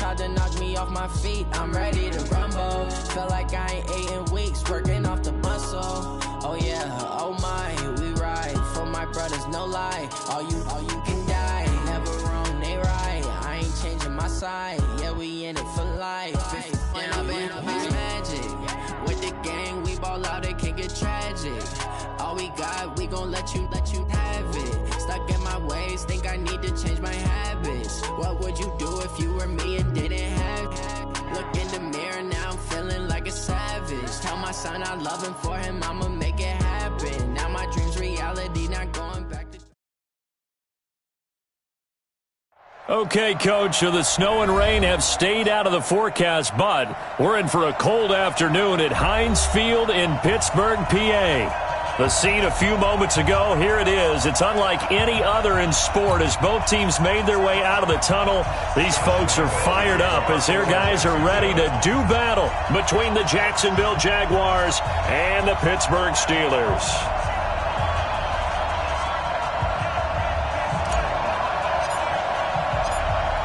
tried to knock me off my feet. I'm ready to rumble. Feel like I ain't ate in weeks, working off the muscle. Oh yeah, oh my, we ride for my brothers, no lie. All you can die, never wrong, they right. I ain't changing my side, yeah, we in it for life. And I've been magic with the gang, we ball out, it can get tragic. All we got, we gon' let you have it. Stuck in my ways, think I need to change my habits. What would you do if you were me and didn't have it? Look in the mirror, now I'm feeling like a savage. Tell my son I love him, for him I'ma make it happen. Now my dream's reality, not going back to... Okay, Coach, so the snow and rain have stayed out of the forecast, but we're in for a cold afternoon at Heinz Field in Pittsburgh, PA. The scene a few moments ago, here it is. It's unlike any other in sport as both teams made their way out of the tunnel. These folks are fired up as their guys are ready to do battle between the Jacksonville Jaguars and the Pittsburgh Steelers.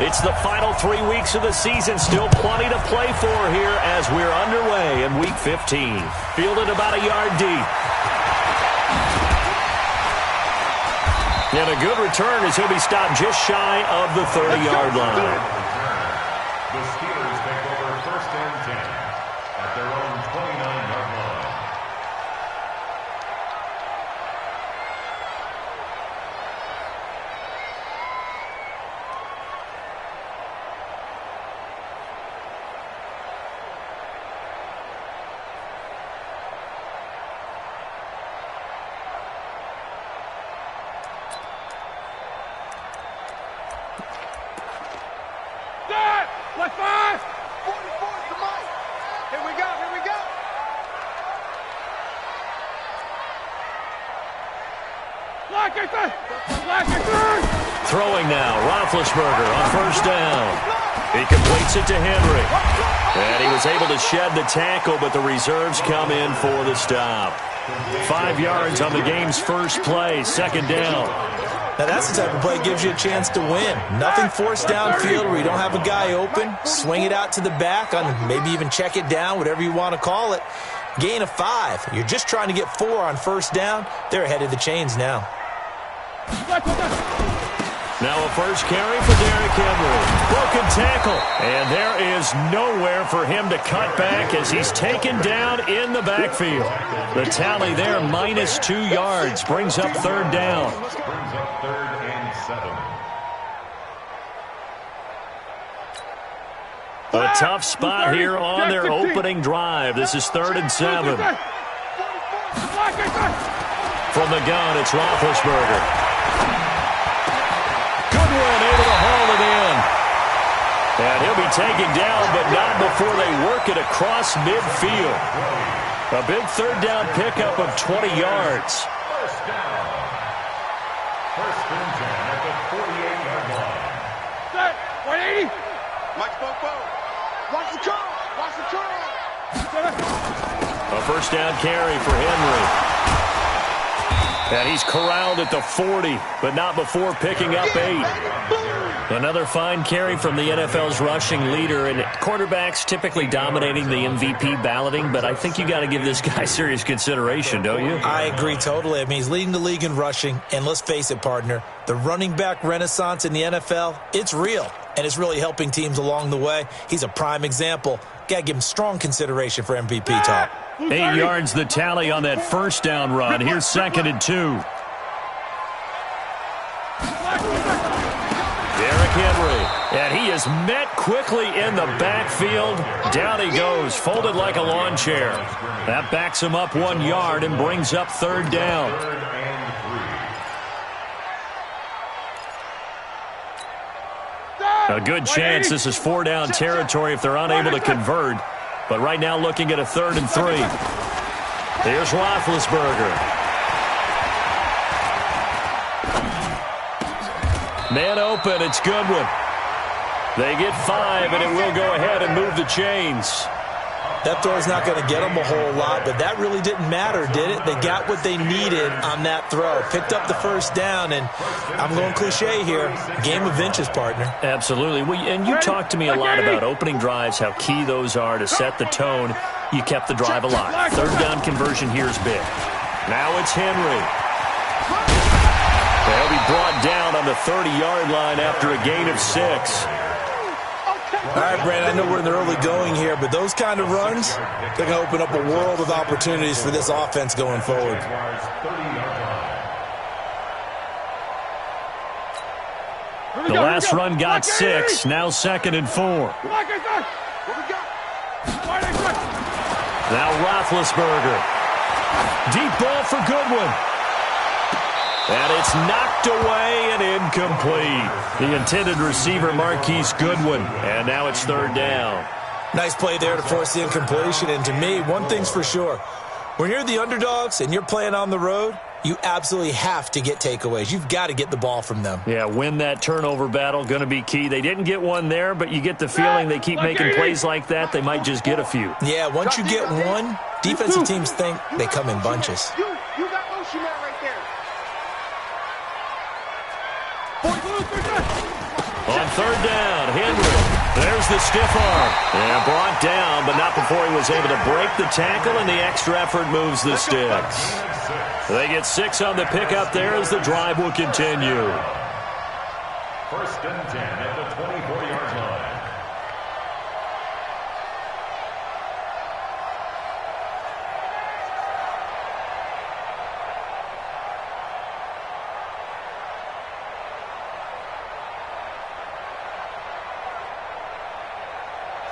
It's the final 3 weeks of the season. Still plenty to play for here as we're underway in Week 15. Fielded about a yard deep. And a good return as he'll be stopped just shy of the 30-yard line. The Steelers take over 1st and 10 at their own 29-yard line. Like 5! 44 to Mike. Here we go, here we go. Lock it, Throwing now, Roethlisberger on 1st down. He completes it to Henry. And he was able to shed the tackle, but the reserves come in for the stop. 5 yards on the game's first play, 2nd down. Now that's the type of play that gives you a chance to win. Nothing forced downfield where you don't have a guy open. Swing it out to the back, on maybe even check it down, whatever you want to call it. Gain of 5. You're just trying to get 4 on 1st down. They're ahead of the chains now. Now a first carry for Derrick Henry. Broken tackle. And there is nowhere for him to cut back as he's taken down in the backfield. The tally there, -2 yards. Brings up 3rd down. Brings up 3rd and 7. A tough spot here on their opening drive. This is 3rd and 7. From the gun, it's Roethlisberger. Good one, able to haul it in. And he'll be taken down, but not before they work it across midfield. A big 3rd down pickup of 20 yards. 1st down. 1st and 10 at the 48-yard line. Set, 180. Mike Popo. Watch the curl. Watch the curl. A 1st down carry for Henry. And he's corralled at the 40, but not before picking up 8. Another fine carry from the NFL's rushing leader, and quarterbacks typically dominating the MVP balloting, but I think you got to give this guy serious consideration, don't you? I agree totally. I mean, he's leading the league in rushing, and let's face it, partner, the running back renaissance in the NFL, it's real, and it's really helping teams along the way. He's a prime example. Got to give him strong consideration for MVP talk. 8 yards the tally on that 1st down run. Here's 2nd and 2. Derrick Henry, and he is met quickly in the backfield. Down he goes, folded like a lawn chair. That backs him up 1 yard and brings up 3rd down. 3rd and 3. A good chance this is 4 down territory if they're unable to convert. But right now looking at a 3rd and 3. Here's Roethlisberger. Man open, it's Goodwin. They get 5, and it will go ahead and move the chains. That throw's not going to get them a whole lot, but that really didn't matter, did it? They got what they needed on that throw. Picked up the first down, and I'm going cliche here. Game of inches, partner. Absolutely. Well, and you talked to me a lot about opening drives, how key those are to set the tone. You kept the drive alive. Third down conversion here is big. Now it's Henry. They'll be brought down on the 30-yard line after a gain of 6. All right, Brandon, I know we're in the early going here, but those kind of runs, they're going to open up a world of opportunities for this offense going forward. The last run got 6, now 2nd and 4. Now Roethlisberger. Deep ball for Goodwin. And it's knocked away and incomplete. The intended receiver, Marquise Goodwin. And now it's 3rd down. Nice play there to force the incompletion. And to me, one thing's for sure. When you're the underdogs and you're playing on the road, you absolutely have to get takeaways. You've got to get the ball from them. Yeah, win that turnover battle, going to be key. They didn't get one there, but you get the feeling they keep making plays like that, they might just get a few. Yeah, once you get one, defensive teams think they come in bunches. You got motion man right there. On 3rd down, Henry. There's the stiff arm. And brought down, but not before he was able to break the tackle, and the extra effort moves the sticks. They get 6 on the pickup there as the drive will continue. 1st and 10 at the 24-yard line.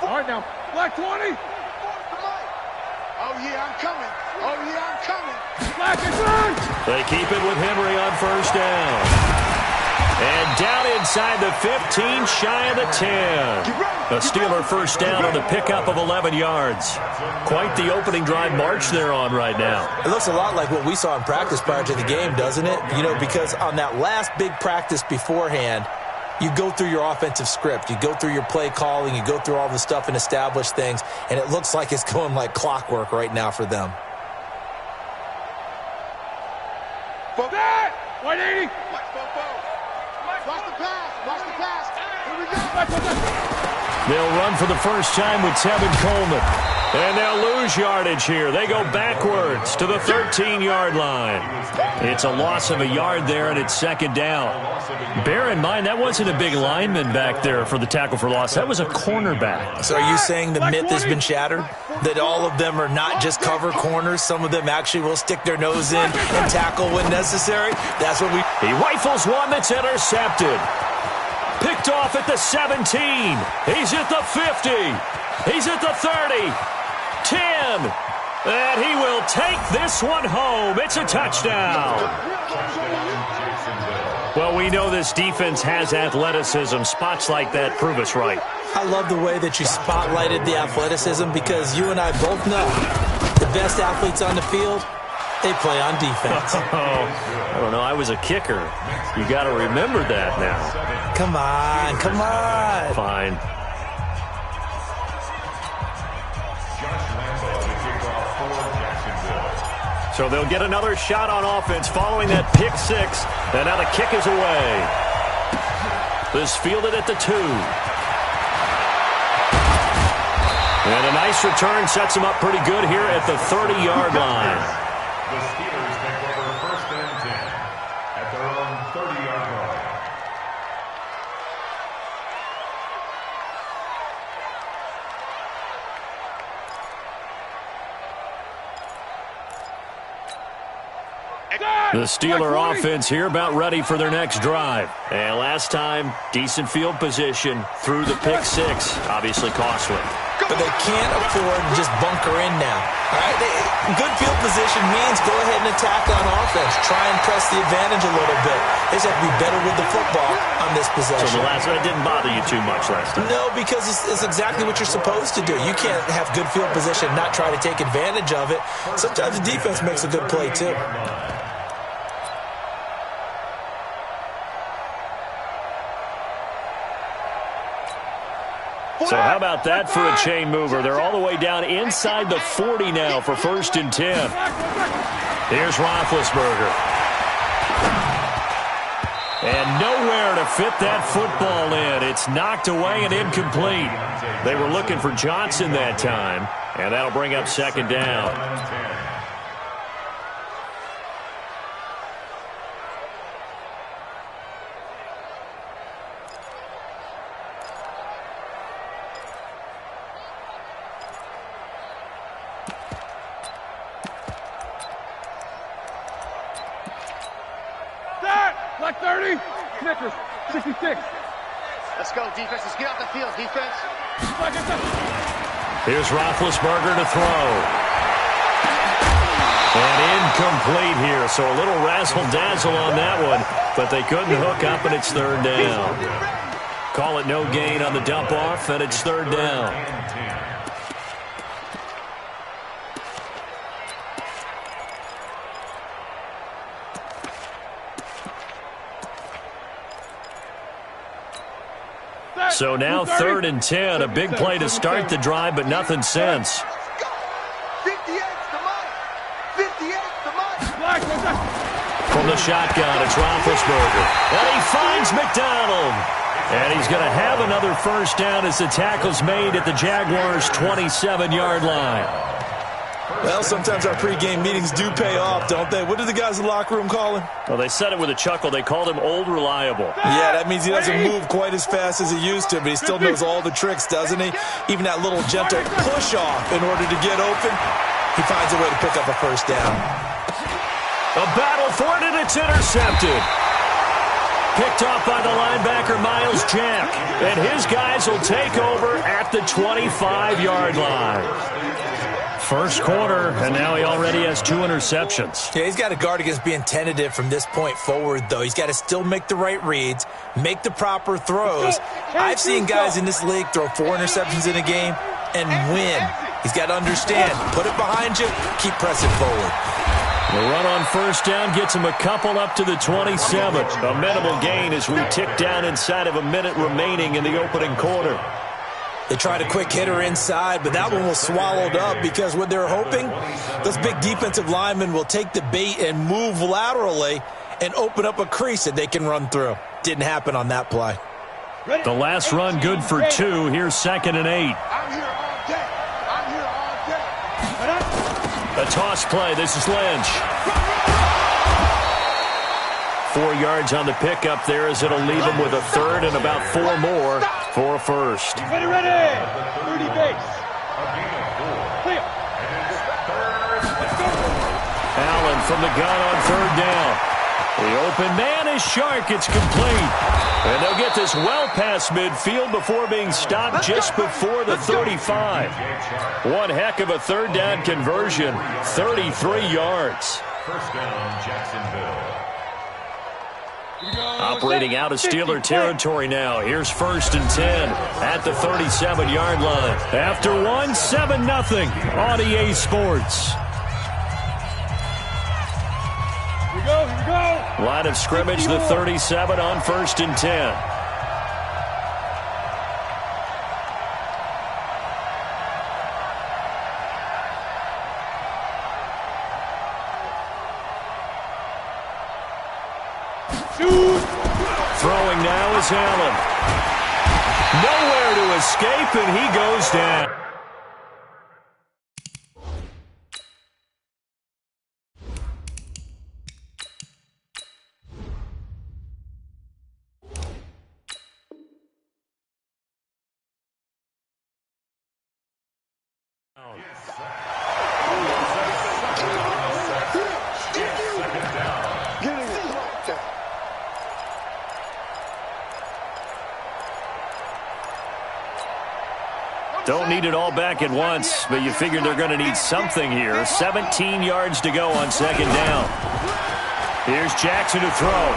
All right, now, black 20. Oh, yeah, I'm coming. Oh, yeah, I'm coming. Black is on. They keep it with Henry on 1st down. And down inside the 15, shy of the 10. A Steeler 1st down on the pickup of 11 yards. Quite the opening drive march they're on right now. It looks a lot like what we saw in practice prior to the game, doesn't it? You know, because on that last big practice beforehand, you go through your offensive script. You go through your play calling. You go through all the stuff and establish things. And it looks like it's going like clockwork right now for them. That! 180! Watch the pass! Watch the pass! Here we go! They'll run for the first time with Tevin Coleman. And they'll lose yardage here. They go backwards to the 13-yard line. It's a loss of a yard there, and it's 2nd down. Bear in mind, that wasn't a big lineman back there for the tackle for loss. That was a cornerback. So are you saying the myth has been shattered? That all of them are not just cover corners? Some of them actually will stick their nose in and tackle when necessary? That's what we... He rifles one that's intercepted. Picked off at the 17. He's at the 50. He's at the 30. 10. And he will take this one home. It's a touchdown. Well, we know this defense has athleticism. Spots like that prove us right. I love the way that you spotlighted the athleticism because you and I both know the best athletes on the field, they play on defense. I don't know. I was a kicker. You got to remember that now. Come on. Come on. Fine. So they'll get another shot on offense following that pick 6. And now the kick is away. This fielded at the 2. And a nice return sets him up pretty good here at the 30-yard line. The Steelers take over 1st and 10 at their own 30-yard line. The Steeler offense here about ready for their next drive. And last time, decent field position through the pick 6. Obviously costly. But they can't afford to just bunker in now. All right? Good field position means go ahead and attack on offense. Try and press the advantage a little bit. They just have to be better with the football on this possession. So the last one didn't bother you too much last time? No, because it's exactly what you're supposed to do. You can't have good field position and not try to take advantage of it. Sometimes the defense makes a good play, too. So how about that for a chain mover? They're all the way down inside the 40 now for 1st and 10. Here's Roethlisberger. And nowhere to fit that football in. It's knocked away and incomplete. They were looking for Johnson that time, and that'll bring up 2nd down. Black 30, Snickers, 66. Let's go, defense. Let's get off the field, defense. Here's Roethlisberger to throw. And incomplete here, so a little razzle-dazzle on that one, but they couldn't hook up, and it's 3rd down. Call it no gain on the dump-off, and it's 3rd down. So now 3rd and 10, a big play to start the drive, but nothing since. 58's the money. 58's the money. From the shotgun, it's Roethlisberger. And he finds McDonald. And he's going to have another 1st down as the tackle's made at the Jaguars' 27-yard line. Well, sometimes our pregame meetings do pay off, don't they? What did the guys in the locker room call him? Well, they said it with a chuckle. They called him Old Reliable. Yeah, that means he doesn't move quite as fast as he used to, but he still knows all the tricks, doesn't he? Even that little gentle push-off in order to get open, he finds a way to pick up a 1st down. A battle for it, and it's intercepted. Picked off by the linebacker, Miles Jack. And his guys will take over at the 25-yard line. 1st quarter, and now he already has 2 interceptions. Yeah, he's got to guard against being tentative from this point forward, though. He's got to still make the right reads, make the proper throws. I've seen guys in this league throw 4 interceptions in a game and win. He's got to understand, put it behind you, keep pressing forward. The run on 1st down gets him a couple up to the 27. A minimal gain as we tick down inside of a minute remaining in the opening quarter. They tried a quick hitter inside, but that one was swallowed up because what they're hoping, those big defensive linemen will take the bait and move laterally and open up a crease that they can run through. Didn't happen on that play. The last run good for 2. Here's 2nd and 8. I'm here all day. I'm here all day. A toss play. This is Lynch. 4 yards on the pickup there as it'll leave him with a 3rd and about 4 more for a 1st. Ready. 30 base. Clear. Allen from the gun on 3rd down. The open man is Shark. It's complete. And they'll get this well past midfield before being stopped just before the 35. One heck of a 3rd down conversion. 33 yards. 1st down, Jacksonville. Operating out of Steeler territory now. Here's 1st and 10 at the 37-yard line. After 1, 7-0 on EA Sports. Here we go. Line of scrimmage, the 37 on 1st and 10. Throwing now is Allen. Nowhere to escape, and he goes down. Don't need it all back at once, but you figure they're going to need something here. 17 yards to go on 2nd down. Here's Jackson to throw.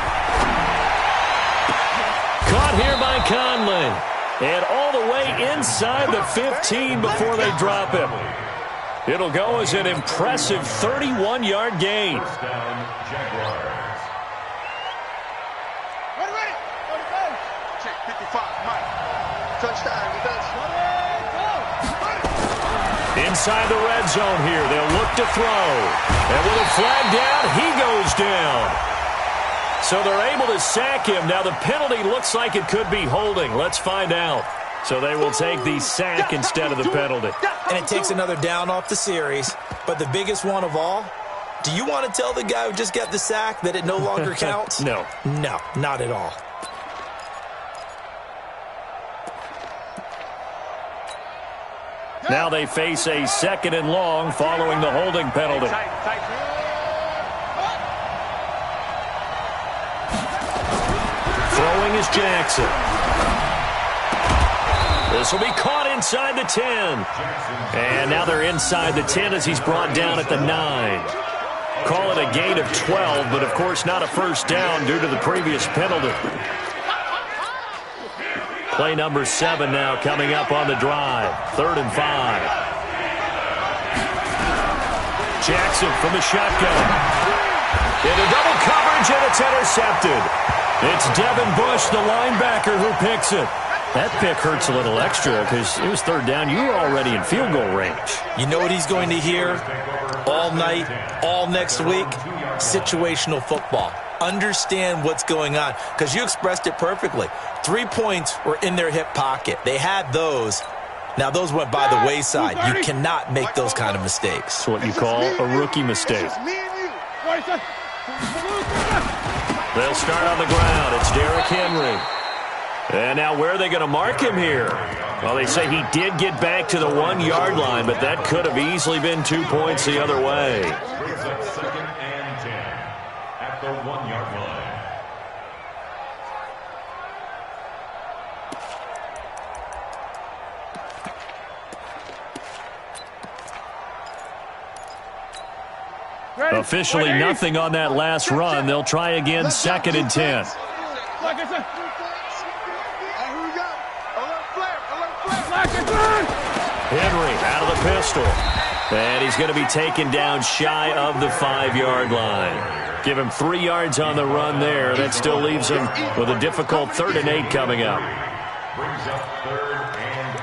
Caught here by Conley. And all the way inside the 15 before they drop him. It'll go as an impressive 31-yard gain. 1st down, Jaguars. Ready. 30 base. Check 55, Mike. Touchdown, defense. inside the red zone here. They'll look to throw. And with a flag down, he goes down. So they're able to sack him. Now the penalty looks like it could be holding. Let's find out. So they will take the sack instead of the penalty. And it takes another down off the series. But the biggest one of all, do you want to tell the guy who just got the sack that it no longer counts? No. No, not at all. Now they face a 2nd and long following the holding penalty. Throwing is Jackson. This will be caught inside the 10. And now they're inside the 10 as he's brought down at the 9. Call it a gain of 12, but of course not a first down due to the previous penalty. Play number 7 now coming up on the drive. 3rd and 5. Jackson from the shotgun. Into double coverage, and it's intercepted. It's Devin Bush, the linebacker, who picks it. That pick hurts a little extra because it was 3rd down. You were already in field goal range. You know what he's going to hear all night, all next week? Situational football. Understand what's going on, because you expressed it perfectly. 3 points were in their hip pocket. They had those. Now, those went by the wayside. You cannot make those kind of mistakes. It's what you call a rookie mistake. They'll start on the ground. It's Derrick Henry. And now where are they going to mark him here? Well, they say he did get back to the 1-yard line, but that could have easily been 2 points the other way. Brings up 2nd and 10 at the 1-yard line. Officially nothing on that last run. They'll try again, 2nd and 10. Henry out of the pistol. And he's going to be taken down shy of the 5-yard line. Give him 3 yards on the run there. That still leaves him with a difficult 3rd and 8 coming up. Brings up 3rd and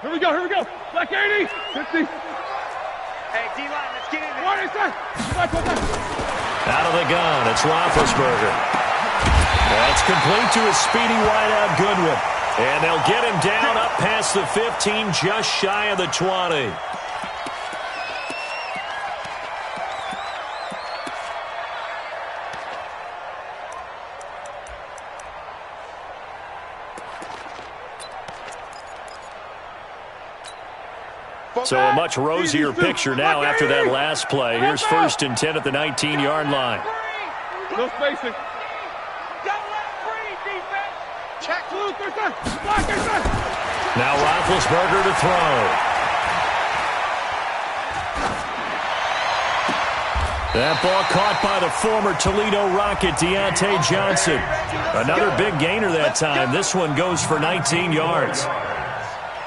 8. Here we go. Black 80, 50. Hey, D-line, let's get in there. What is that? Out of the gun, it's Roethlisberger. That's complete to his speedy wideout Goodwin. And they'll get him down up past the 15, just shy of the 20. So a much rosier picture now after that last play. Here's 1st and 10 at the 19-yard line. No spacing. Now Roethlisberger to throw. That ball caught by the former Toledo Rocket, Deontay Johnson. Another big gainer that time. This one goes for 19 yards.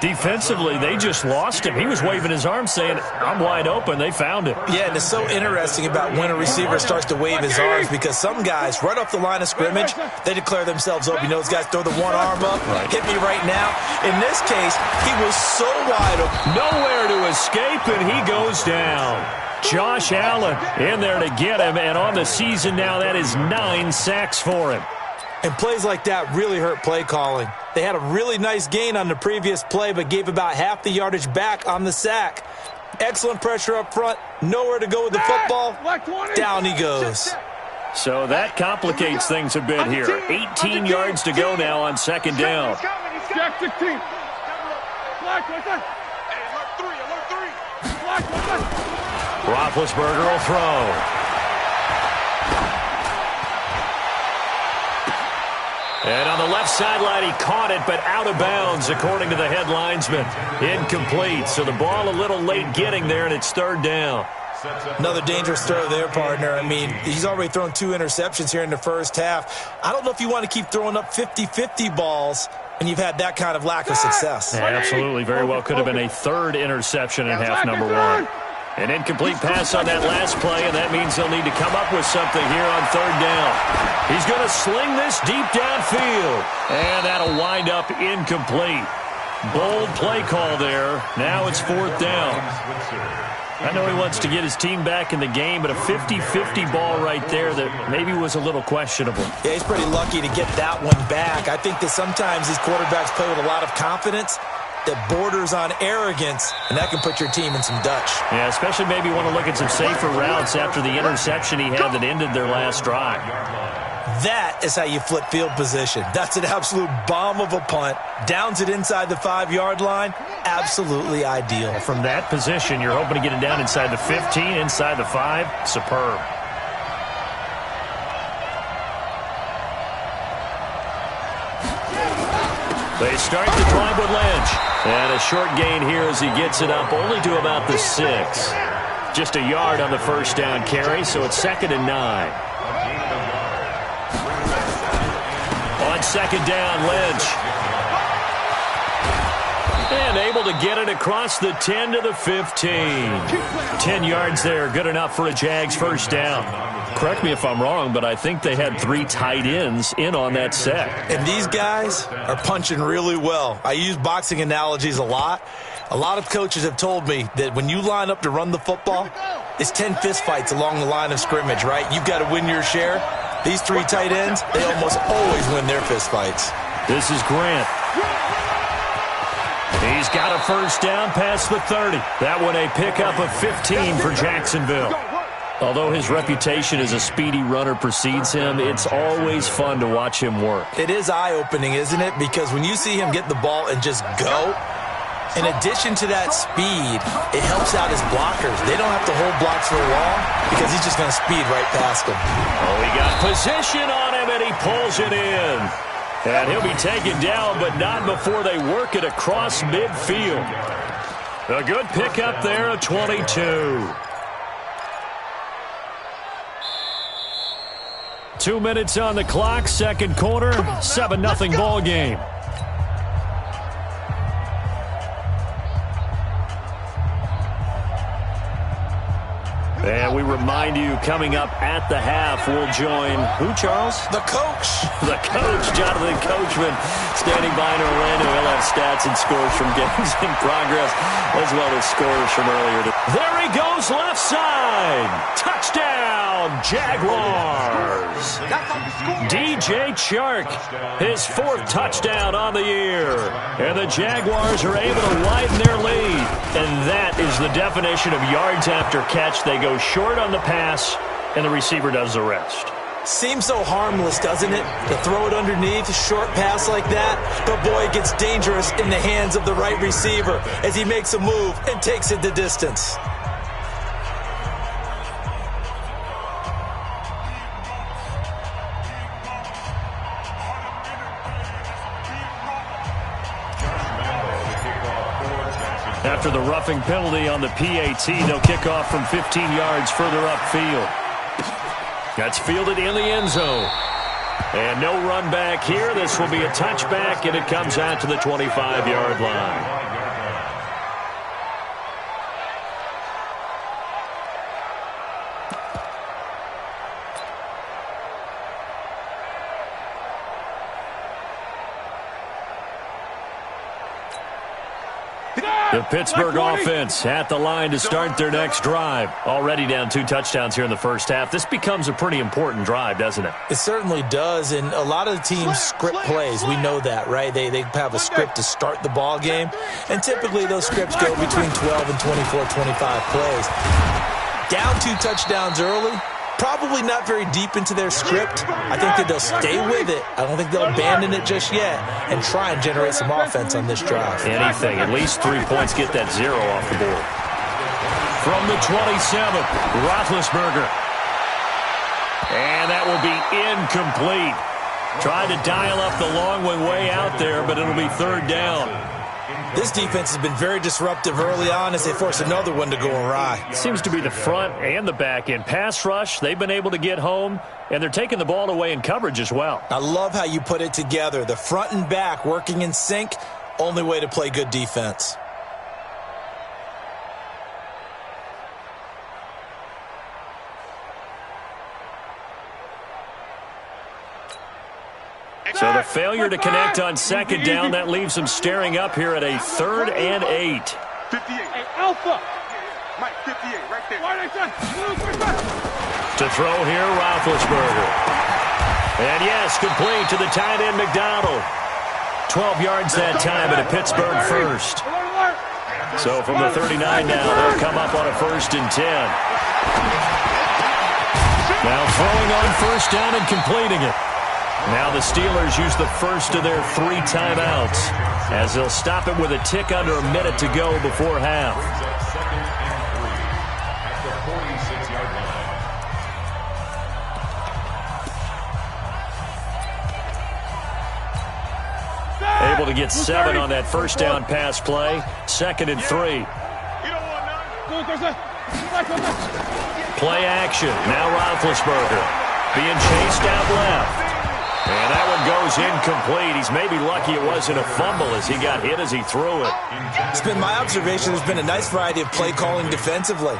Defensively, they just lost him. He was waving his arms saying, I'm wide open. They found him. Yeah, and it's so interesting about when a receiver starts to wave his arms, because some guys, right off the line of scrimmage, they declare themselves open. You know, those guys throw the one arm up, hit me right now. In this case, he was so wide open. Nowhere to escape, and he goes down. Josh Allen in there to get him, and on the season now, that is 9 sacks for him. And plays like that really hurt play calling. They had a really nice gain on the previous play, but gave about half the yardage back on the sack. Excellent pressure up front. Nowhere to go with the football. Down he goes. So that complicates things a bit here. 18 yards to go now on 2nd down. Jack 16. Black, what's that? Hey, alert 3. Black, what's that? Roethlisberger will throw. And on the left sideline, he caught it, but out of bounds, according to the head linesman. Incomplete, so the ball a little late getting there, and it's 3rd down. Another dangerous throw there, partner. I mean, he's already thrown 2 interceptions here in the first half. I don't know if you want to keep throwing up 50-50 balls, and you've had that kind of lack of success. Yeah, absolutely. Very well could have been a 3rd interception in half number 1. An incomplete pass on that last play, and that means he'll need to come up with something here on 3rd down. He's going to sling this deep downfield, and that'll wind up incomplete. Bold play call there. Now it's 4th down. I know he wants to get his team back in the game, but a 50-50 ball right there that maybe was a little questionable. Yeah, he's pretty lucky to get that one back. I think that sometimes these quarterbacks play with a lot of confidence that borders on arrogance, and that can put your team in some Dutch. Yeah, especially maybe want to look at some safer routes after the interception he had that ended their last drive. That is how you flip field position. That's an absolute bomb of a punt. Downs it inside the 5-yard line. Absolutely ideal. From that position, you're hoping to get it down inside the 15, inside the 5. Superb. They start the drive with Lynch. And a short gain here as he gets it up only to about the 6. Just a yard on the first down carry, so it's 2nd and 9. On 2nd down, Lynch. And able to get it across the 10 to the 15. 10 yards there, good enough for a Jags first down. Correct me if I'm wrong, but I think they had 3 tight ends in on that set. And these guys are punching really well. I use boxing analogies a lot. A lot of coaches have told me that when you line up to run the football, it's 10 fistfights along the line of scrimmage, right? You've got to win your share. These 3 tight ends, they almost always win their fistfights. This is Grant. He's got a first down past the 30. That one a pickup of 15 for Jacksonville. Although his reputation as a speedy runner precedes him, it's always fun to watch him work. It is eye-opening, isn't it? Because when you see him get the ball and just go, in addition to that speed, it helps out his blockers. They don't have to hold blocks for long because he's just going to speed right past them. Oh, he got position on him, and he pulls it in. And he'll be taken down, but not before they work it across midfield. A good pickup there, a 22. 2 minutes on the clock, second quarter, 7-0 ball game. And we remind you, coming up at the half, we'll join who, Charles? The coach. The coach, Jonathan Coachman, standing by in Orlando. He'll have stats and scores from games in progress, as well as scores from earlier. There he goes, left side. Touchdown, Jaguars. DJ Chark, his 4th touchdown on the year. And the Jaguars are able to widen their lead. And that is the definition of yards after catch. They go short on the pass, and the receiver does the rest. Seems so harmless, doesn't it? To throw it underneath, a short pass like that. But boy, it gets dangerous in the hands of the right receiver as he makes a move and takes it the distance. After the roughing penalty on the PAT, they'll kick off from 15 yards further upfield. That's fielded in the end zone. And no run back here. This will be a touchback, and it comes out to the 25-yard line. The Pittsburgh offense at the line to start their next drive. Already down 2 touchdowns here in the first half. This becomes a pretty important drive, doesn't it? It certainly does, and a lot of the teams script plays. We know that, right? They have a script to start the ball game, and typically those scripts go between 12 and 24, 25 plays. Down 2 touchdowns early, probably not very deep into their script. I think that they'll stay with it. I don't think they'll abandon it just yet and try and generate some offense on this drive. Anything. At least 3 points. Get that 0 off the board. From the 27th, Roethlisberger. And that will be incomplete. Tried to dial up the long one way out there, but it'll be 3rd down. This defense has been very disruptive early on as they force another one to go awry. Seems to be the front and the back end. Pass rush, they've been able to get home, and they're taking the ball away in coverage as well. I love how you put it together. The front and back working in sync, only way to play good defense. So the Failure to connect on second down. That leaves them staring up here at a 3rd and 8. 58. Hey, Alpha. Mike, 58, right there. To throw here, Roethlisberger. And yes, complete to the tight end, McDonald. 12 yards that time at a Pittsburgh first. So from the 39 now, they'll come up on a 1st and 10. Now throwing on 1st down and completing it. Now the Steelers use the first of their 3 timeouts as they'll stop it with a tick under a minute to go before half. Able to get 7 on that 1st down pass play. 2nd and 3. Play action. Now Roethlisberger being chased out left. And that one goes incomplete. He's maybe lucky it wasn't a fumble as he got hit as he threw it. It's been my observation there's been a nice variety of play calling defensively.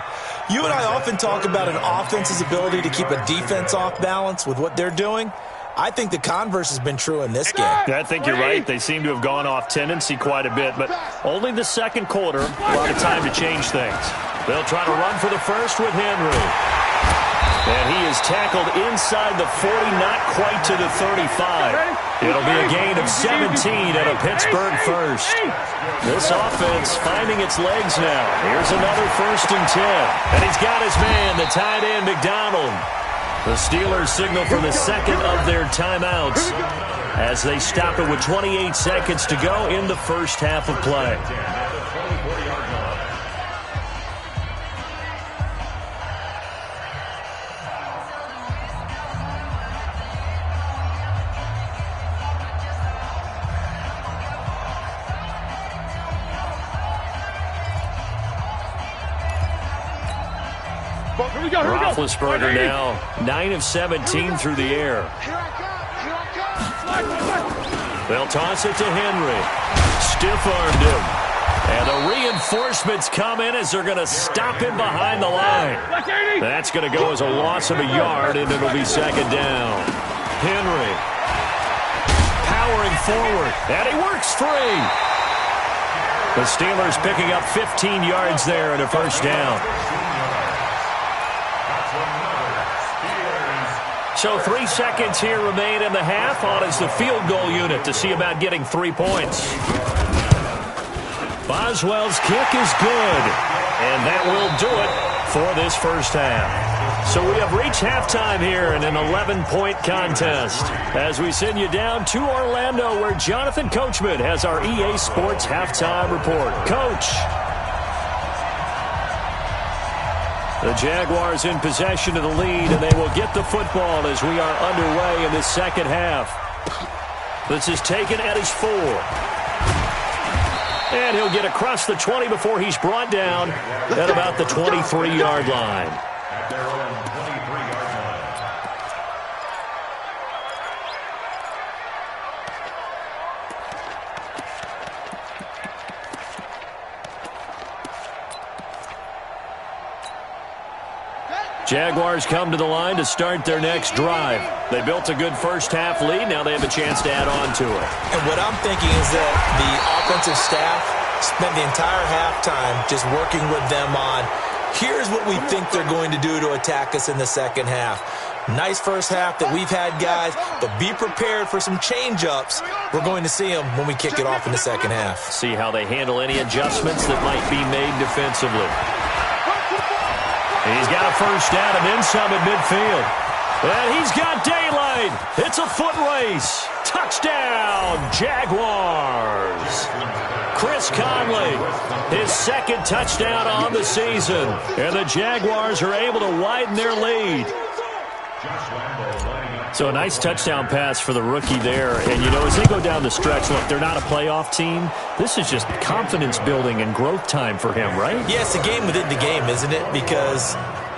You and I often talk about an offense's ability to keep a defense off balance with what they're doing. I think the converse has been true in this game. I think you're right. They seem to have gone off tendency quite a bit, but only the 2nd quarter, a lot of time to change things. They'll try to run for the first with Henry. And he is tackled inside the 40, not quite to the 35. It'll be a gain of 17 at a Pittsburgh first. This offense finding its legs now. Here's another 1st and 10. And he's got his man, the tight end, McDonald. The Steelers signal for the 2nd of their timeouts as they stop it with 28 seconds to go in the first half of play. Roethlisberger now 9 of 17 through the air. They'll toss it to Henry. Stiff-armed him. And the reinforcements come in as they're going to stop him behind the line. That's going to go as a loss of a yard, and it'll be 2nd down. Henry powering forward, and he works free. The Steelers picking up 15 yards there and a 1st down. So 3 seconds here remain in the half. On is the field goal unit to see about getting 3 points. Boswell's kick is good. And that will do it for this first half. So we have reached halftime here in an 11-point contest as we send you down to Orlando where Jonathan Coachman has our EA Sports halftime report. Coach. The Jaguars in possession of the lead, and they will get the football as we are underway in the 2nd half. This is taken at his 4. And he'll get across the 20 before he's brought down at about the 23-yard line. Jaguars come to the line to start their next drive. They built a good first half lead. Now they have a chance to add on to it. And what I'm thinking is that the offensive staff spent the entire halftime just working with them on, here's what we think they're going to do to attack us in the 2nd half. Nice first half that we've had, guys, but be prepared for some change-ups. We're going to see them when we kick it off in the 2nd half. See how they handle any adjustments that might be made defensively. He's got a first down and then some at midfield. And he's got daylight. It's a foot race. Touchdown, Jaguars. Chris Conley, his 2nd touchdown on the season. And the Jaguars are able to widen their lead. So a nice touchdown pass for the rookie there. And, you know, as they go down the stretch, look, they're not a playoff team. This is just confidence building and growth time for him, right? Yeah, it's a game within the game, isn't it? Because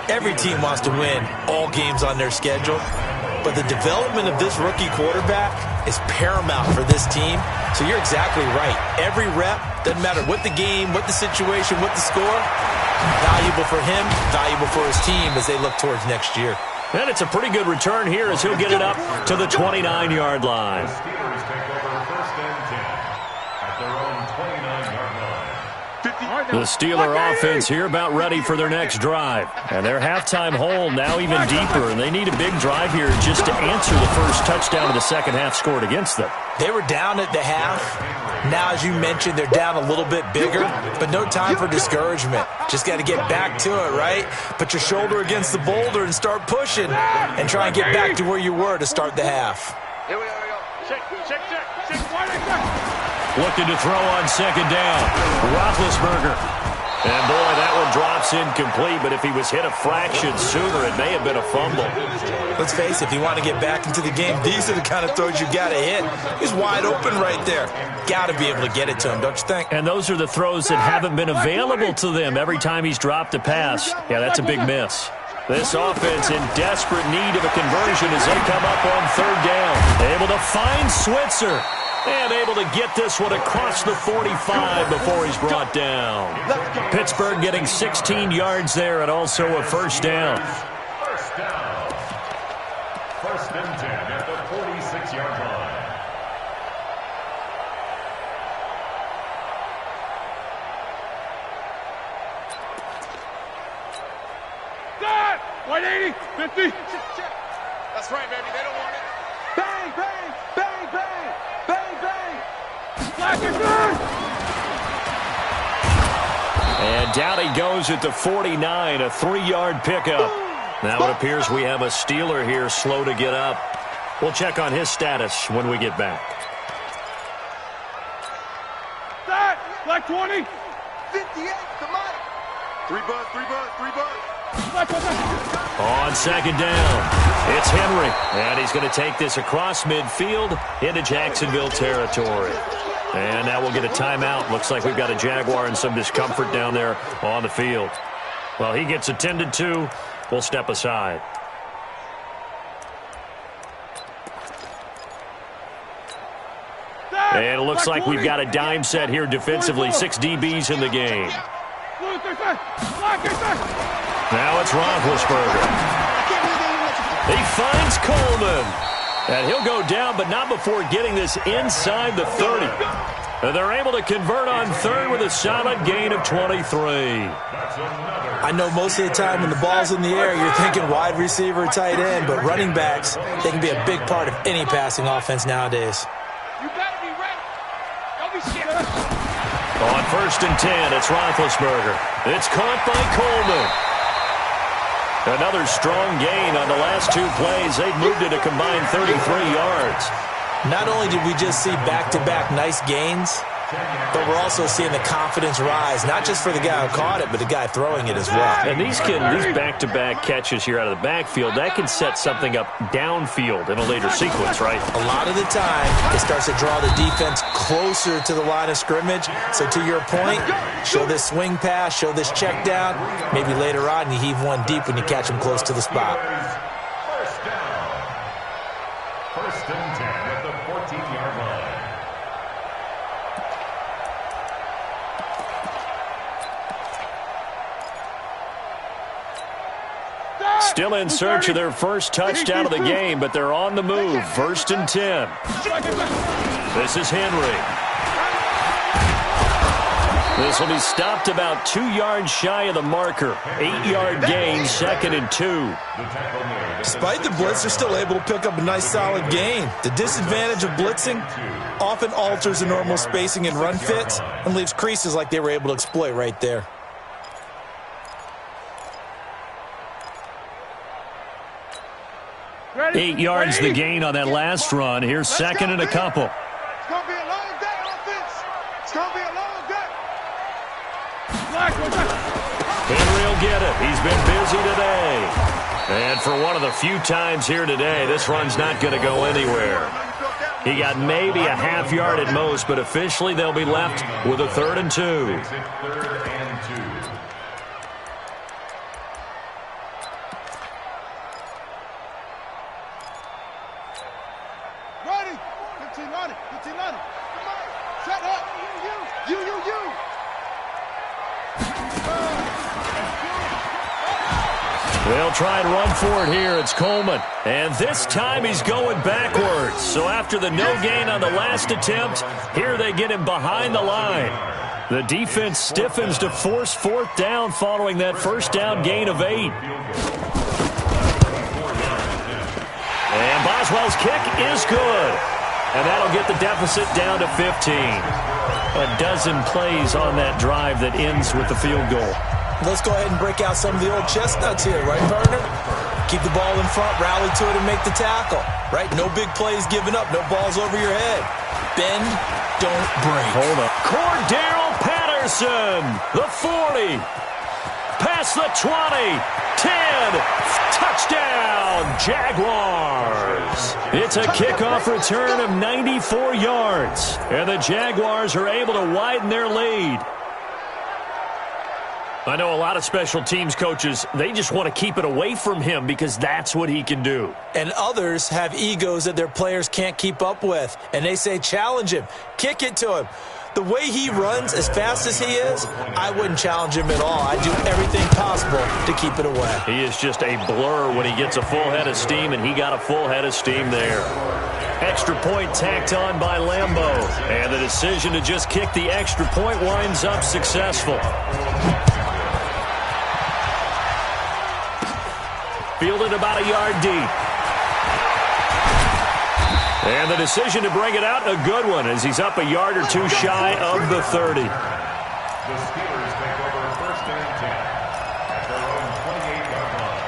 every team wants to win all games on their schedule. But the development of this rookie quarterback is paramount for this team. So you're exactly right. Every rep, doesn't matter what the game, what the situation, what the score, valuable for him, valuable for his team as they look towards next year. And it's a pretty good return here as he'll get it up to the 29-yard line. The Steeler offense here about ready for their next drive. And their halftime hole now even deeper, and they need a big drive here just to answer the first touchdown of the second half scored against them. They were down at the half. Now, as you mentioned, they're down a little bit bigger, but no time for discouragement. Just got to get back to it, right? Put your shoulder against the boulder and start pushing and try and get back to where you were to start the half. Here we go. Check. Looking to throw on second down. Roethlisberger. And, boy, that one drops incomplete, but if he was hit a fraction sooner, it may have been a fumble. Let's face it, if you want to get back into the game, these are the kind of throws you got to hit. He's wide open right there. Got to be able to get it to him, don't you think? And those are the throws that haven't been available to them every time he's dropped a pass. Yeah, that's a big miss. This offense in desperate need of a conversion as they come up on third down. Able to find Switzer. And able to get this one across the 45 before he's brought down. Pittsburgh getting 16 yards there and also a first down. First down. First and 10 at the 46-yard line. That! 180, 50. Check. That's right, baby. They don't want it. Bang, bang, bang, bang, bang, bang. Black is good. And down he goes at the 49, a 3-yard pickup. Now it appears we have a Steeler here slow to get up. We'll check on his status when we get back. That! Black 20. 58. Come on. 3 bud. Black 20. On second down, it's Henry. And he's going to take this across midfield into Jacksonville territory. And now we'll get a timeout. Looks like we've got a Jaguar and some discomfort down there on the field. Well, he gets attended to. We'll step aside. And it looks like we've got a dime set here defensively. 6 DBs in the game. Now it's Roethlisberger. He finds Coleman. And he'll go down, but not before getting this inside the 30. And they're able to convert on third with a solid gain of 23. I know most of the time when the ball's in the air, you're thinking wide receiver, tight end, but running backs, they can be a big part of any passing offense nowadays. You better be ready. Don't be scared. On first and 10, it's Roethlisberger. It's caught by Coleman. Another strong gain on the last 2 plays. They've moved it a combined 33 yards. Not only did we just see back-to-back nice gains, but we're also seeing the confidence rise, not just for the guy who caught it, but the guy throwing it as well. And these back-to-back catches here out of the backfield, that can set something up downfield in a later sequence, right? A lot of the time, it starts to draw the defense closer to the line of scrimmage. So to your point, show this swing pass, show this check down. Maybe later on you heave one deep when you catch him close to the spot. First down. First and 10 at the 14-yard line. Still in search of their first touchdown of the game, but they're on the move. First and 10. This is Henry. This will be stopped about 2 yards shy of the marker. 8-yard gain, second and 2. Despite the blitz, they're still able to pick up a nice solid gain. The disadvantage of blitzing often alters the normal spacing and run fits and leaves creases like they were able to exploit right there. Ready? 8 yards the gain on that last run. Here's second and a couple. It's going to be a long day, offense. It's going to be a long day. Black, Henry will get it. He's been busy today. And for one of the few times here today, this run's not going to go anywhere. He got maybe a half yard at most, but officially they'll be left with a 3rd and 2. Ready? 1590. 1590. Come on. Set up. You. They'll try and run for it here. It's Coleman. And this time he's going backwards. So after the no gain on the last attempt, here they get him behind the line. The defense stiffens to force fourth down following that first down gain of 8. And Boswell's kick is good. And that'll get the deficit down to 15. A dozen plays on that drive that ends with the field goal. Let's go ahead and break out some of the old chestnuts here, right, partner? Keep the ball in front, rally to it, and make the tackle. Right? No big plays given up, no balls over your head. Bend, don't break. Hold up. Cordero Patterson, the 40. Past the 20. 10. Touchdown, Jaguars. It's a kickoff return of 94 yards. And the Jaguars are able to widen their lead. I know a lot of special teams coaches, they just want to keep it away from him because that's what he can do. And others have egos that their players can't keep up with. And they say, challenge him, kick it to him. The way he runs as fast as he is, I wouldn't challenge him at all. I'd do everything possible to keep it away. He is just a blur when he gets a full head of steam, and he got a full head of steam there. Extra point tacked on by Lambeau. And the decision to just kick the extra point winds up successful. Fielded about a yard deep. And the decision to bring it out, a good one, as he's up a yard or two shy of the 30. The Steelers take over first and 10 at their own 28-yard line.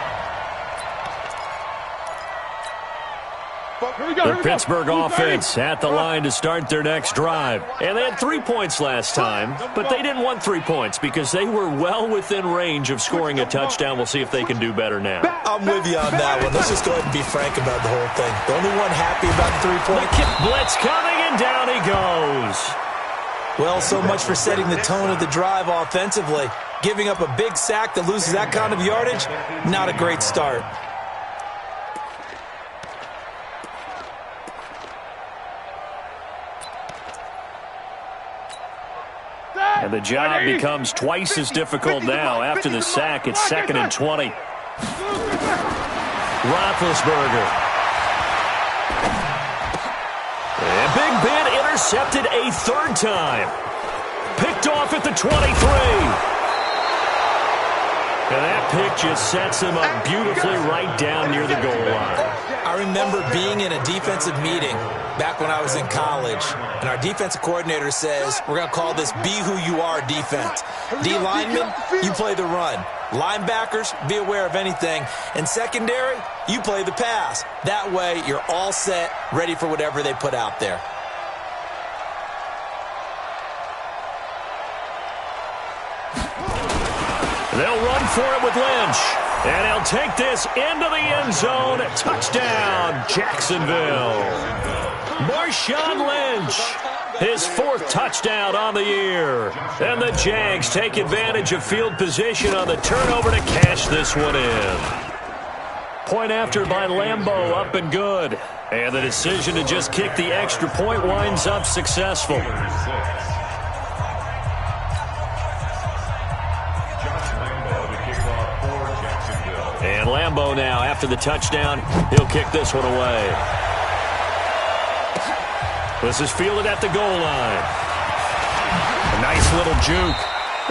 The Pittsburgh offense at the line to start their next drive. And they had 3 points last time, but they didn't want 3 points because they were well within range of scoring a touchdown. We'll see if they can do better now. I'm with you on that one. Let's just go ahead and be frank about the whole thing. The only one happy about the 3-point. Blitz coming, and down he goes. Well, so much for setting the tone of the drive offensively. Giving up a big sack that loses that kind of yardage, not a great start. And the job becomes twice as difficult now. After the sack, it's 2nd and 20. Roethlisberger. And Big Ben intercepted a third time. Picked off at the 23. And that pick just sets him up beautifully right down near the goal line. I remember being in a defensive meeting back when I was in college, and our defensive coordinator says, we're going to call this be who you are defense. D linemen, you play the run. Linebackers, be aware of anything. And secondary, you play the pass. That way, you're all set, ready for whatever they put out there. They'll run for it with Lynch. And he'll take this into the end zone. Touchdown, Jacksonville. Marshawn Lynch, his 4th touchdown on the year. And the Jags take advantage of field position on the turnover to cash this one in. Point after by Lambeau, up and good. And the decision to just kick the extra point winds up successful. And Lambeau now, after the touchdown, he'll kick this one away. This is fielded at the goal line. A nice little juke.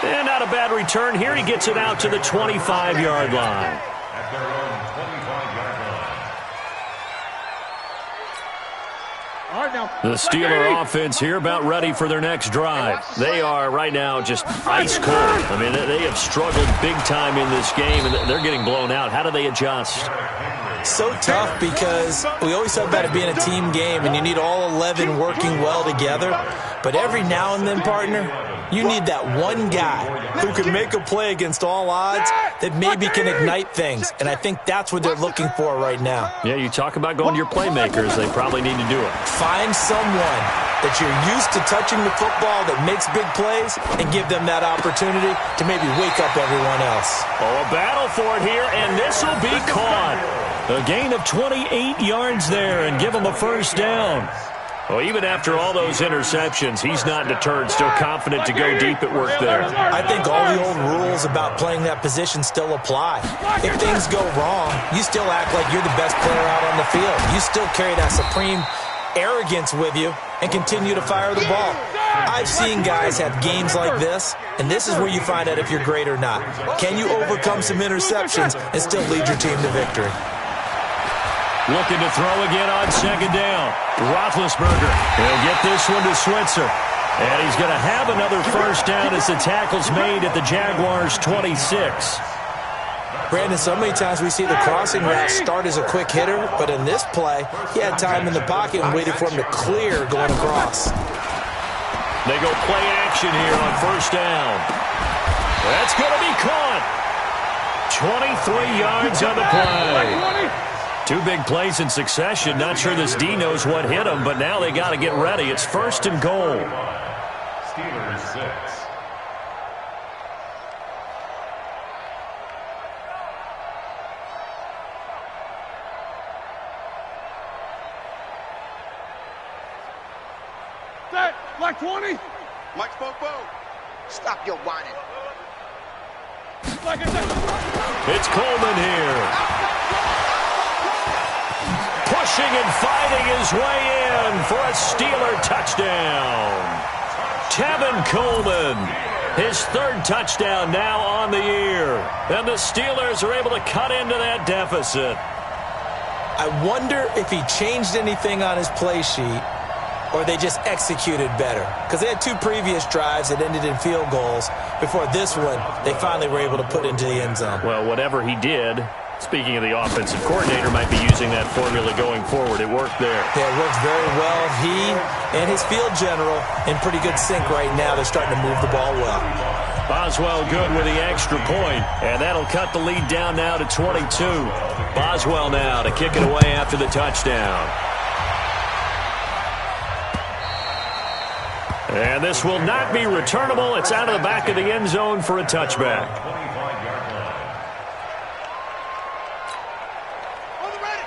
And not a bad return here. He gets it out to the 25-yard line. At their own 25-yard line. The Steeler offense here about ready for their next drive. They are right now just ice cold. I mean, they have struggled big time in this game, and they're getting blown out. How do they adjust? So tough because we always talk about it being a team game, and you need all 11 working well together. But every now and then, partner, you need that one guy who can make a play against all odds that maybe can ignite things. And I think that's what they're looking for right now. Yeah, you talk about going to your playmakers. They probably need to do it. Find someone that you're used to touching the football that makes big plays and give them that opportunity to maybe wake up everyone else. Oh, a battle for it here, and this will be caught. A gain of 28 yards there and give him a first down. Well, even after all those interceptions, he's not deterred, still confident to go deep at work there. I think all the old rules about playing that position still apply. If things go wrong, you still act like you're the best player out on the field. You still carry that supreme arrogance with you and continue to fire the ball. I've seen guys have games like this, and this is where you find out if you're great or not. Can you overcome some interceptions and still lead your team to victory? Looking to throw again on second down. Roethlisberger. He'll get this one to Switzer. And he's going to have another first down as the tackle's made at the Jaguars' 26. Brandon, so many times we see the crossing route start as a quick hitter, but in this play, he had time in the pocket and waited for him to clear going across. They go play action here on first down. That's going to be caught. 23 yards on the play. Two big plays in succession. Not sure this D knows what hit him, but now they got to get ready. It's first and goal. Steelers 6. Like 20. Mike Fofo. Stop your whining. It's Coleman here. Pushing and fighting his way in for a Steeler touchdown. Tevin Coleman, his third touchdown now on the year. And the Steelers are able to cut into that deficit. I wonder if he changed anything on his play sheet or they just executed better. Because they had two previous drives that ended in field goals. Before this one, they finally were able to put into the end zone. Well, whatever he did, speaking of the offensive coordinator, might be using that formula going forward. It worked there. Yeah, it works very well. He and his field general in pretty good sync right now. They're starting to move the ball well. Boswell good with the extra point, and that'll cut the lead down now to 22. Boswell now to kick it away after the touchdown. And this will not be returnable. It's out of the back of the end zone for a touchback.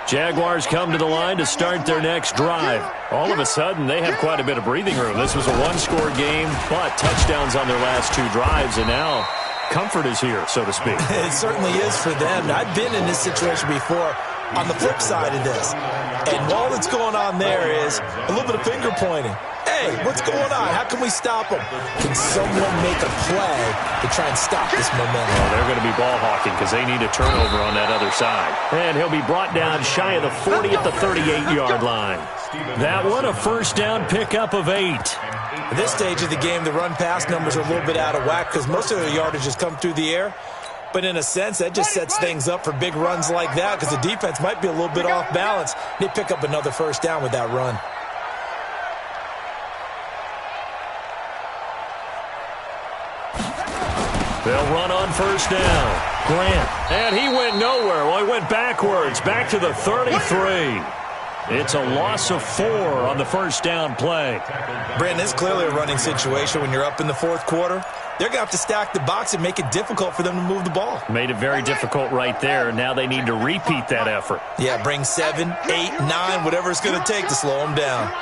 Jaguars come to the line to start their next drive. All of a sudden, they have quite a bit of breathing room. This was a one-score game, but touchdowns on their last two drives, and now comfort is here, so to speak. It certainly is for them. I've been in this situation before on the flip side of this. And all that's going on there is a little bit of finger pointing. Hey, what's going on? How can we stop them? Can someone make a play to try and stop this momentum? Well, they're going to be ball hawking because they need a turnover on that other side. And he'll be brought down shy of the 40 at the 38-yard line. That one, a first down pickup of 8. At this stage of the game, the run-pass numbers are a little bit out of whack because most of their yardage has come through the air. But in a sense, that just sets things up for big runs like that because the defense might be a little bit off balance. They pick up another first down with that run. They'll run on first down. Grant. And he went nowhere. Well, he went backwards, back to the 33. It's a loss of 4 on the first down play. Brandon, it's clearly a running situation when you're up in the fourth quarter. They're going to have to stack the box and make it difficult for them to move the ball. Made it very difficult right there. Now they need to repeat that effort. Yeah, bring 7, 8, 9, whatever it's going to take to slow them down.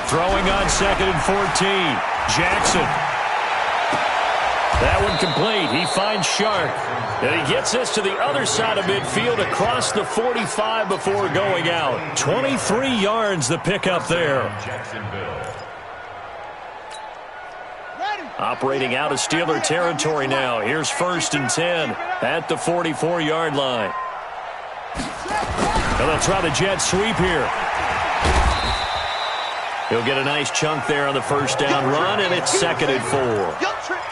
Throwing on second and 14. Jackson. That one complete. He finds Shark. And he gets this to the other side of midfield across the 45 before going out. 23 yards the pickup there. Operating out of Steeler territory now. Here's first and 10 at the 44-yard line. And they'll try the jet sweep here. He'll get a nice chunk there on the first down run, and it's second and 4.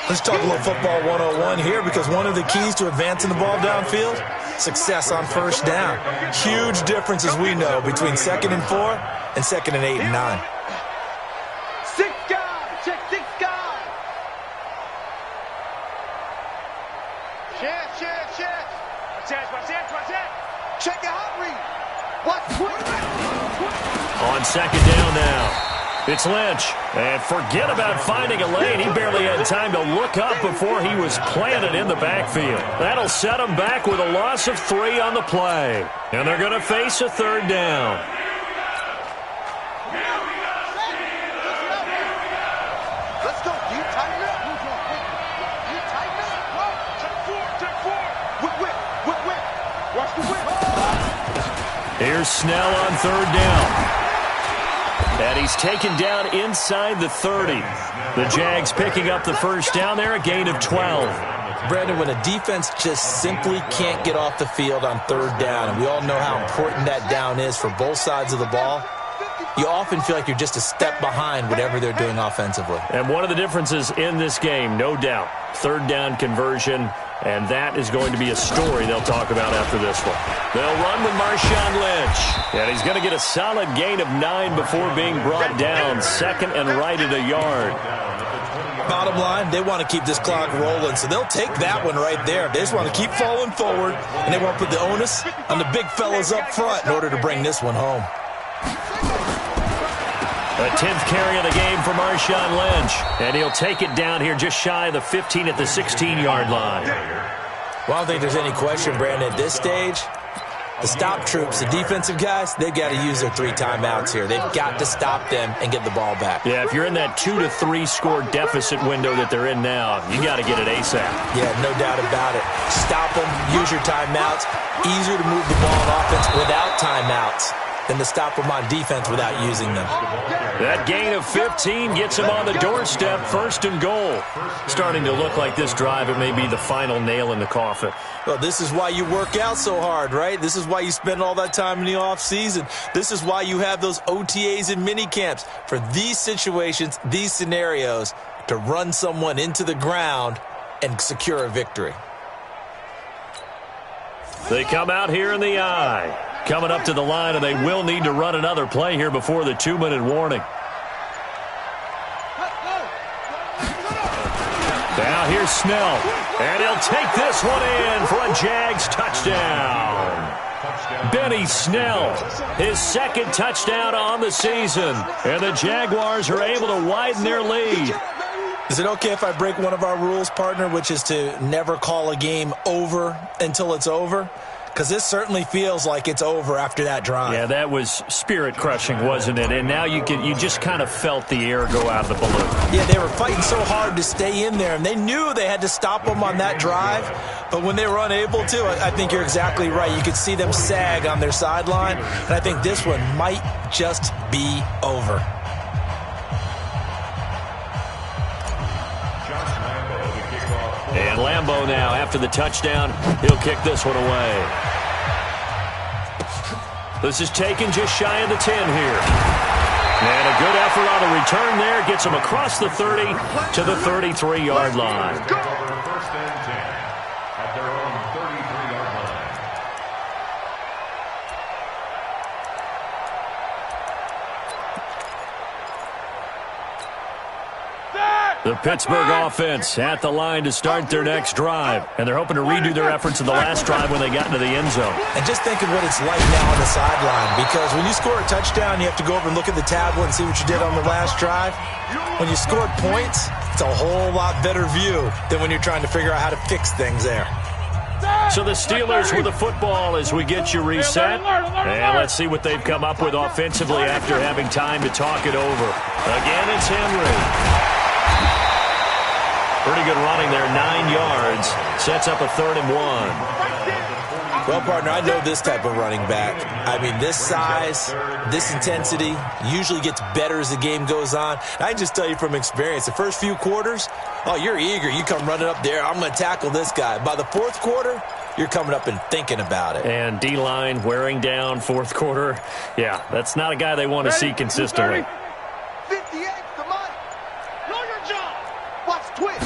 Let's talk a little football 101 here because one of the keys to advancing the ball downfield, success on first down. Huge difference, as we know, between second and 4 and second and 8 and 9. 6 guys. Check 6 guys. Check. Check your hot read. On second down now. It's Lynch. And forget about finding a lane. He barely had time to look up before he was planted in the backfield. That'll set him back with a loss of 3 on the play. And they're going to face a third down. Let's go. Do you tighten it up? You tighten it up? Check 4. Whip. Watch the whip. Here's Here's Snell on third down. And he's taken down inside the 30. The Jags picking up the first down there, a gain of 12. Brandon, when a defense just simply can't get off the field on third down, and we all know how important that down is for both sides of the ball, you often feel like you're just a step behind whatever they're doing offensively. And one of the differences in this game, no doubt, third down conversion, and that is going to be a story they'll talk about after this one. They'll run with Marshawn Lynch, and he's going to get a solid gain of 9 before being brought down, second and right at a yard. Bottom line, they want to keep this clock rolling, so they'll take that one right there. They just want to keep falling forward, and they want to put the onus on the big fellas up front in order to bring this one home. A 10th carry of the game for Marshawn Lynch, and he'll take it down here just shy of the 15 at the 16-yard line. Well, I don't think there's any question, Brandon, at this stage, the stop troops, the defensive guys, they've got to use their 3 timeouts here. They've got to stop them and get the ball back. Yeah, if you're in that 2 to 3 score deficit window that they're in now, you got to get it ASAP. Yeah, no doubt about it. Stop them, use your timeouts. Easier to move the ball on offense without timeouts than to stop them on defense without using them. That gain of 15 gets him on the doorstep, first and goal. Starting to look like this drive, it may be the final nail in the coffin. Well, this is why you work out so hard, right? This is why you spend all that time in the offseason. This is why you have those OTAs and mini camps for these situations, these scenarios, to run someone into the ground and secure a victory. They come out here in the eye. Coming up to the line, and they will need to run another play here before the 2-minute warning. Now here's Snell, and he'll take this one in for a Jags touchdown. Benny Snell, his second touchdown on the season, and the Jaguars are able to widen their lead. Is it okay if I break one of our rules, partner, which is to never call a game over until it's over? Because this certainly feels like it's over after that drive. Yeah, that was spirit-crushing, wasn't it? And now you just kind of felt the air go out of the balloon. Yeah, they were fighting so hard to stay in there, and they knew they had to stop them on that drive. But when they were unable to, I think you're exactly right. You could see them sag on their sideline, and I think this one might just be over. And Lambeau now, after the touchdown, he'll kick this one away. This is taken just shy of the 10 here. And a good effort on the return there. Gets him across the 30 to the 33-yard line. First and 10 at their own 33-yard line. The Pittsburgh offense at the line to start their next drive. And they're hoping to redo their efforts in the last drive when they got into the end zone. And just think of what it's like now on the sideline. Because when you score a touchdown, you have to go over and look at the tablet and see what you did on the last drive. When you scored points, it's a whole lot better view than when you're trying to figure out how to fix things there. So the Steelers with the football as we get you reset. And let's see what they've come up with offensively after having time to talk it over. Again, it's Henry. Pretty good running there, 9 yards. Sets up a 3rd and 1. Well, partner, I know this type of running back. I mean, this size, this intensity usually gets better as the game goes on. I can just tell you from experience, the first few quarters, oh, you're eager. You come running up there, I'm going to tackle this guy. By the 4th quarter, you're coming up and thinking about it. And D-line wearing down 4th quarter. Yeah, that's not a guy they want to see consistently. 58 to Mike. Know your job. Watch twitch.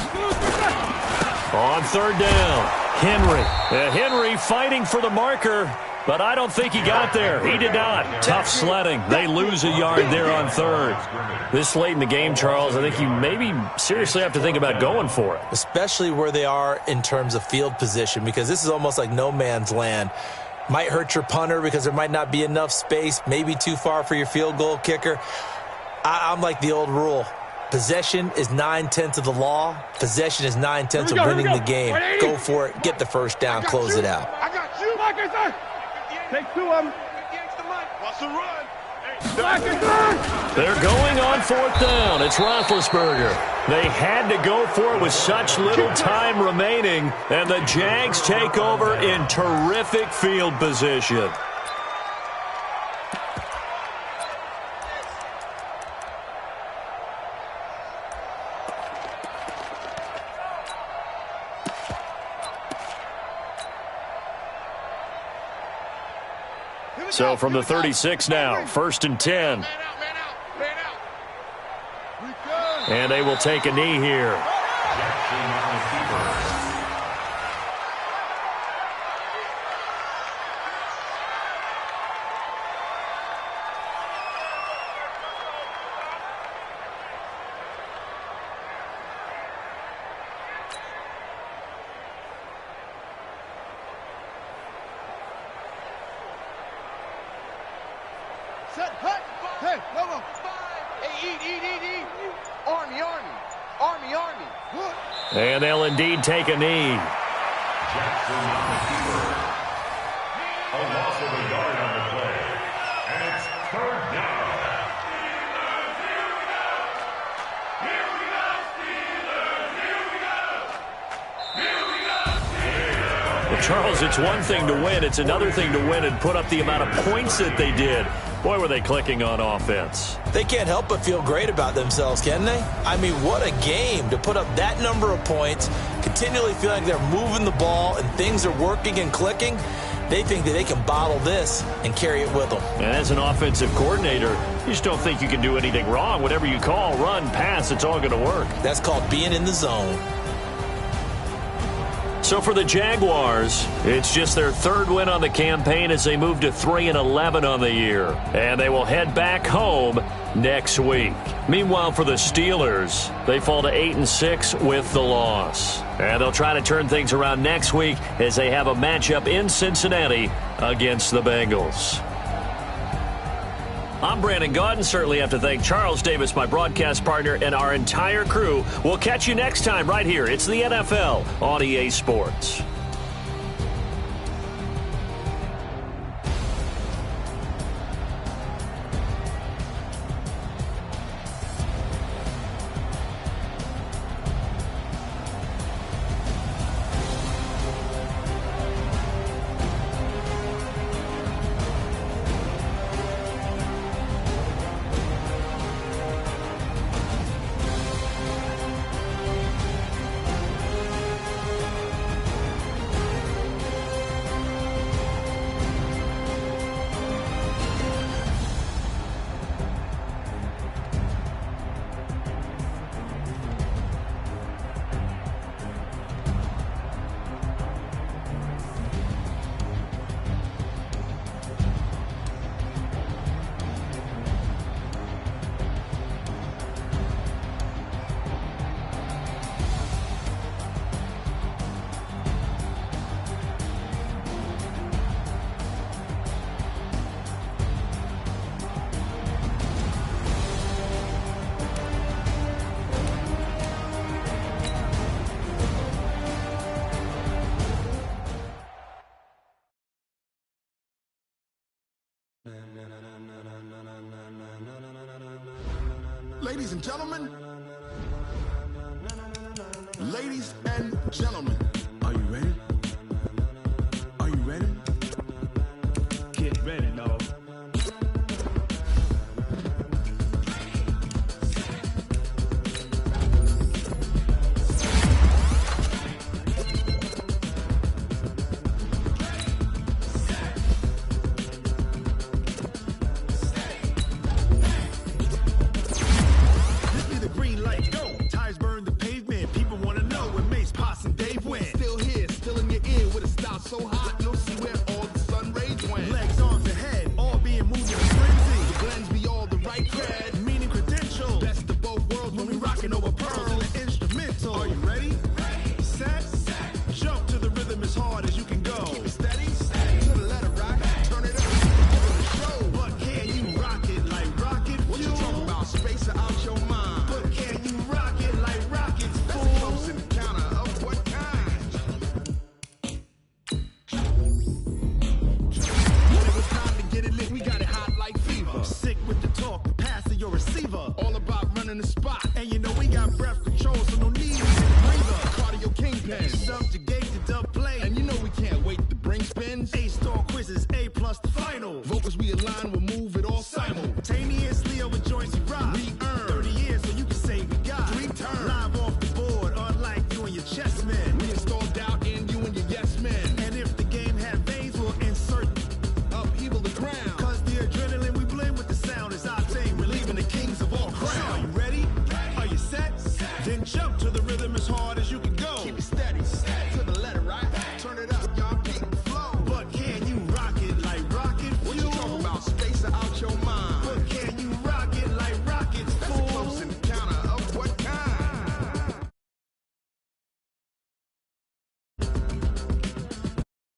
On 3rd down, Henry. Henry fighting for the marker, but I don't think he got there. He did not. Tough sledding. They lose a yard there on 3rd. This late in the game, Charles, I think you maybe seriously have to think about going for it. Especially where they are in terms of field position, because this is almost like no man's land. Might hurt your punter because there might not be enough space, maybe too far for your field goal kicker. I'm like the old rule. Possession is 9/10 of the law. Possession is 9/10 of winning the game. Go for it. Get the first down. Close it out. I got you. Take 2 of them. What's the run? They're going on 4th down. It's Roethlisberger. They had to go for it with such little time remaining, and the Jags take over in terrific field position. So from the 36 now, 1st and 10. And they will take a knee here. Set, hut. Hey, no. Hey, eat. Army. And they'll indeed take a knee. Jackson on the keeper. A loss of a yard on the play. And it's 3rd down. Well, Charles, it's one thing to win. It's another thing to win and put up the amount of points that they did. Boy, were they clicking on offense. They can't help but feel great about themselves, can they? I mean, what a game to put up that number of points, continually feel like they're moving the ball and things are working and clicking. They think that they can bottle this and carry it with them. And as an offensive coordinator, you just don't think you can do anything wrong. Whatever you call, run, pass, it's all going to work. That's called being in the zone. So for the Jaguars, it's just their 3rd win on the campaign as they move to 3-11 on the year. And they will head back home next week. Meanwhile, for the Steelers, they fall to 8-6 with the loss. And they'll try to turn things around next week as they have a matchup in Cincinnati against the Bengals. I'm Brandon Gaudin. Certainly have to thank Charles Davis, my broadcast partner, and our entire crew. We'll catch you next time right here. It's the NFL on EA Sports. Ladies and gentlemen, are you ready? Are you ready? Get ready, dog. So hot, you'll see where all the sun rays went. Legs, arms, and head, all being moved in a frenzy. The blends be all the right cred, meaning credentials. Best of both worlds when we rockin' over pearls in the instrumental. Are you ready? Ready. Set. Jump to the rhythm as hard as you can go. Keep it steady. To the letter rock. Turn it up. Give it a show. But can you rock it like rocket fuel? What you talking about? Space out your mind. But can you rock it like rockets, fool? That's a close encounter of what kind? We got it hot like fever. Sick with the talk, the pass to your receiver. All about running the spot. And you know we got breath control, so no need to breather. Cardio kingpin. Subjugate the dub play. And you know we can't wait to bring spins. A-star quizzes, A+ the final. Vocals we align, we'll move it all simultaneously over joints we rock. We earn 30 years, so you can say we got 3 turns. Live off the board, unlike you and your chess men. We install doubt in you and your yes men. And if the game had veins, we'll insert upheaval the ground. To